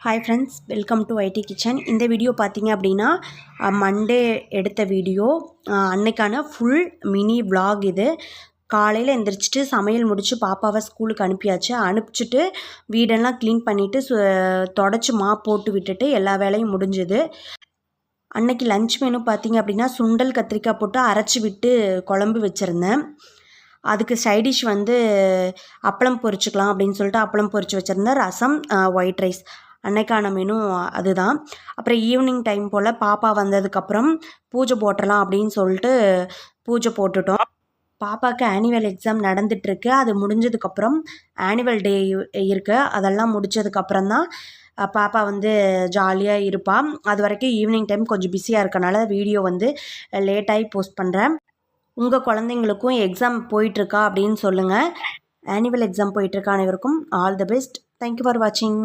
Hi friends, welcome to ID Kitchen. இந்த video பார்த்தீங்க அப்படின்னா மண்டே எடுத்த வீடியோ. அன்னைக்கான ஃபுல் மினி vlog இது. காலையில் எந்திரிச்சிட்டு சமையல் முடித்து பாப்பாவை ஸ்கூலுக்கு அனுப்பியாச்சு. அனுப்பிச்சிட்டு வீடெல்லாம் க்ளீன் பண்ணிவிட்டு தொடச்சி போட்டு விட்டுட்டு எல்லா வேலையும் முடிஞ்சுது. அன்னைக்கு லஞ்ச் மெனு பார்த்தீங்க அப்படின்னா சுண்டல் கத்திரிக்காய் போட்டு அரைச்சி விட்டு குழம்பு வச்சுருந்தேன். அதுக்கு சைடிஷ் வந்து அப்பளம் பொரிச்சுக்கலாம் அப்படின்னு சொல்லிட்டு அப்பளம் பொரிச்சு வச்சுருந்தேன். ரசம், ஒயிட் ரைஸ். அன்னைக்கான மெனு அதுதான். அப்புறம் ஈவினிங் டைம் போல் பாப்பா வந்ததுக்கப்புறம் பூஜை போட்டுடலாம் அப்படின்னு சொல்லிட்டு பூஜை போட்டுட்டோம். பாப்பாவுக்கு ஆனுவல் எக்ஸாம் நடந்துகிட்ருக்கு. அது முடிஞ்சதுக்கப்புறம் ஆனுவல் டே இருக்குது. அதெல்லாம் முடித்ததுக்கப்புறம் தான் பாப்பா வந்து ஜாலியாக இருப்பாள். அது வரைக்கும் ஈவினிங் டைம் கொஞ்சம் பிஸியாக இருக்கனால வீடியோ வந்து லேட்டாகி போஸ்ட் பண்ணுறேன். உங்கள் குழந்தைங்களுக்கும் எக்ஸாம் போயிட்டுருக்கா அப்படின்னு சொல்லுங்கள். ஆனுவல் எக்ஸாம் போயிட்டுருக்க அனைவருக்கும் all the best. Thank you for வாட்சிங்.